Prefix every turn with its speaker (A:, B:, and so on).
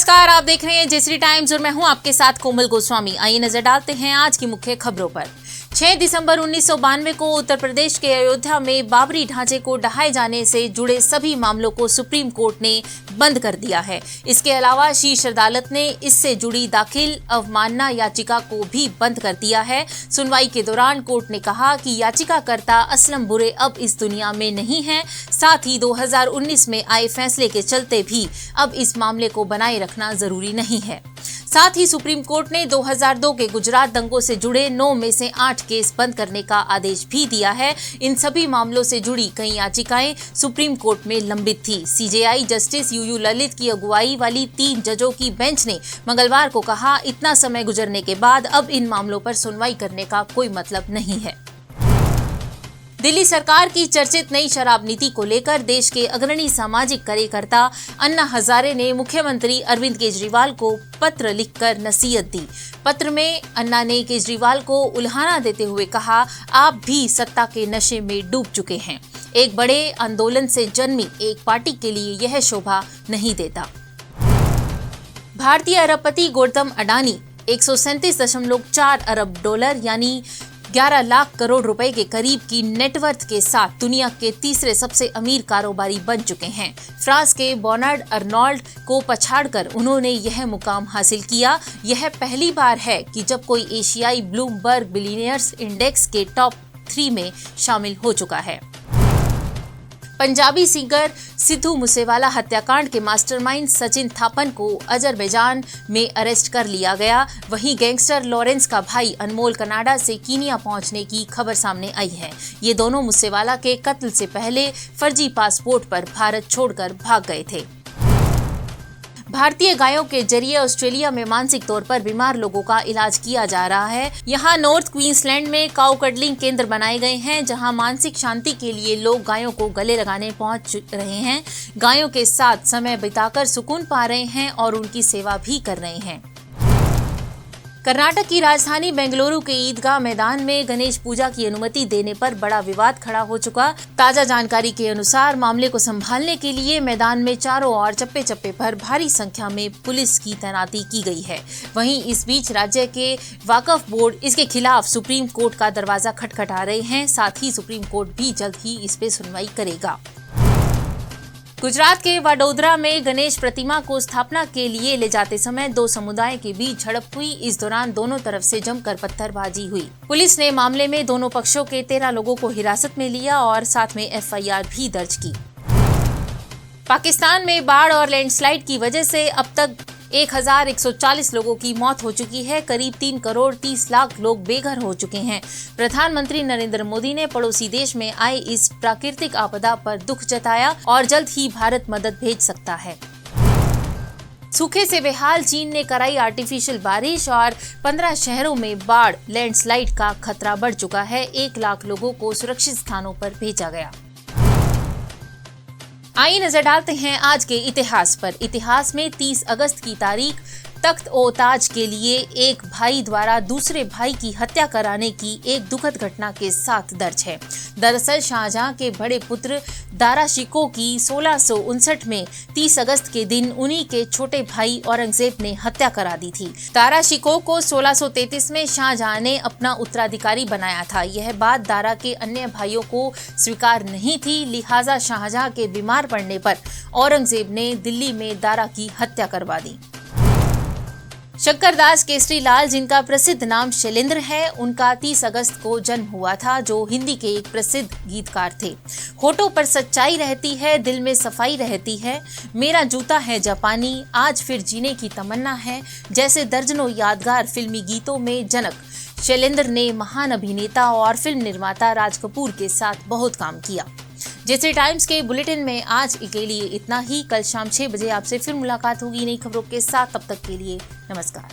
A: नमस्कार, आप देख रहे हैं जयश्री टाइम्स और मैं हूं आपके साथ कोमल गोस्वामी। आइए नजर डालते हैं आज की मुख्य खबरों पर। 6 दिसंबर 1992 को उत्तर प्रदेश के अयोध्या में बाबरी ढांचे को ढहाए जाने से जुड़े सभी मामलों को सुप्रीम कोर्ट ने बंद कर दिया है। इसके अलावा शीर्ष अदालत ने इससे जुड़ी दाखिल अवमानना याचिका को भी बंद कर दिया है। सुनवाई के दौरान कोर्ट ने कहा कि याचिकाकर्ता असलम बुरे अब इस दुनिया में नहीं है। साथ ही 2019 में आए फैसले के चलते भी अब इस मामले को बनाए रखना जरूरी नहीं है। साथ ही सुप्रीम कोर्ट ने 2002 के गुजरात दंगों से जुड़े 9 में से 8 केस बंद करने का आदेश भी दिया है। इन सभी मामलों से जुड़ी कई याचिकाएं सुप्रीम कोर्ट में लंबित थी। सीजेआई जस्टिस यूयू ललित की अगुवाई वाली 3 जजों की बेंच ने मंगलवार को कहा, इतना समय गुजरने के बाद अब इन मामलों पर सुनवाई करने का कोई मतलब नहीं है। दिल्ली सरकार की चर्चित नई शराब नीति को लेकर देश के अग्रणी सामाजिक कार्यकर्ता अन्ना हजारे ने मुख्यमंत्री अरविंद केजरीवाल को पत्र लिखकर नसीहत दी। पत्र में अन्ना ने केजरीवाल को उल्हाना देते हुए कहा, आप भी सत्ता के नशे में डूब चुके हैं। एक बड़े आंदोलन से जन्मी एक पार्टी के लिए यह शोभा नहीं देता। भारतीय अरबपति गौतम अडानी 137.4 अरब डॉलर यानी 11 लाख करोड़ रुपए के करीब की नेटवर्थ के साथ दुनिया के तीसरे सबसे अमीर कारोबारी बन चुके हैं। फ्रांस के बर्नार्ड अर्नोल्ड को पछाड़कर उन्होंने यह मुकाम हासिल किया। यह पहली बार है कि जब कोई एशियाई ब्लूमबर्ग बिलियनियर्स इंडेक्स के टॉप 3 में शामिल हो चुका है। पंजाबी सिंगर सिद्धू मूसेवाला हत्याकांड के मास्टरमाइंड सचिन थापन को अजरबैजान में अरेस्ट कर लिया गया। वहीं गैंगस्टर लॉरेंस का भाई अनमोल कनाडा से कीनिया पहुंचने की खबर सामने आई है। ये दोनों मूसेवाला के कत्ल से पहले फर्जी पासपोर्ट पर भारत छोड़कर भाग गए थे। भारतीय गायों के जरिए ऑस्ट्रेलिया में मानसिक तौर पर बीमार लोगों का इलाज किया जा रहा है। यहाँ नॉर्थ क्वींसलैंड में काउ कडलिंग केंद्र बनाए गए हैं, जहाँ मानसिक शांति के लिए लोग गायों को गले लगाने पहुंच रहे हैं, गायों के साथ समय बिताकर सुकून पा रहे हैं और उनकी सेवा भी कर रहे हैं। कर्नाटक की राजधानी बेंगलुरु के ईदगाह मैदान में गणेश पूजा की अनुमति देने पर बड़ा विवाद खड़ा हो चुका। ताजा जानकारी के अनुसार मामले को संभालने के लिए मैदान में चारों ओर चप्पे चप्पे पर भारी संख्या में पुलिस की तैनाती की गई है। वहीं इस बीच राज्य के वाकफ बोर्ड इसके खिलाफ सुप्रीम कोर्ट का दरवाजा खटखटा रहे हैं। साथ ही सुप्रीम कोर्ट भी जल्द ही इस पे सुनवाई करेगा। गुजरात के वडोदरा में गणेश प्रतिमा को स्थापना के लिए ले जाते समय 2 समुदाय के बीच झड़प हुई। इस दौरान दोनों तरफ से जमकर पत्थरबाजी हुई। पुलिस ने मामले में दोनों पक्षों के 13 लोगों को हिरासत में लिया और साथ में एफआईआर भी दर्ज की। पाकिस्तान में बाढ़ और लैंडस्लाइड की वजह से अब तक 1140 लोगों की मौत हो चुकी है। करीब 3 करोड़ 30 लाख लोग बेघर हो चुके हैं। प्रधानमंत्री नरेंद्र मोदी ने पड़ोसी देश में आई इस प्राकृतिक आपदा पर दुख जताया और जल्द ही भारत मदद भेज सकता है। सूखे से बेहाल चीन ने कराई आर्टिफिशियल बारिश और 15 शहरों में बाढ़ लैंडस्लाइड का खतरा बढ़ चुका है। 1 लाख लोगों को सुरक्षित स्थानों पर भेजा गया। आइए नजर डालते हैं आज के इतिहास पर। इतिहास में 30 अगस्त की तारीख तख्त ओ ताज के लिए एक भाई द्वारा दूसरे भाई की हत्या कराने की एक दुखद घटना के साथ दर्ज है। दरअसल शाहजहां के बड़े पुत्र दारा शिकोह की 1659 में 30 अगस्त के दिन उन्हीं के छोटे भाई औरंगजेब ने हत्या करा दी थी। दारा शिकोह को 1633 में शाहजहां ने अपना उत्तराधिकारी बनाया था। यह बात दारा के अन्य भाइयों को स्वीकार नहीं थी, लिहाजा शाहजहां के बीमार पड़ने पर औरंगजेब ने दिल्ली में दारा की हत्या करवा दी। शंकरदास केसरी लाल, जिनका प्रसिद्ध नाम शैलेंद्र है, उनका 30 अगस्त को जन्म हुआ था, जो हिंदी के एक प्रसिद्ध गीतकार थे। होठों पर सच्चाई रहती है, दिल में सफाई रहती है, मेरा जूता है जापानी, आज फिर जीने की तमन्ना है, जैसे दर्जनों यादगार फिल्मी गीतों में जनक शैलेंद्र ने महान अभिनेता और फिल्म निर्माता राज कपूर के साथ बहुत काम किया। जयश्री टाइम्स के बुलेटिन में आज के लिए इतना ही। कल शाम 6 बजे आपसे फिर मुलाकात होगी नई खबरों के साथ। तब तक के लिए नमस्कार।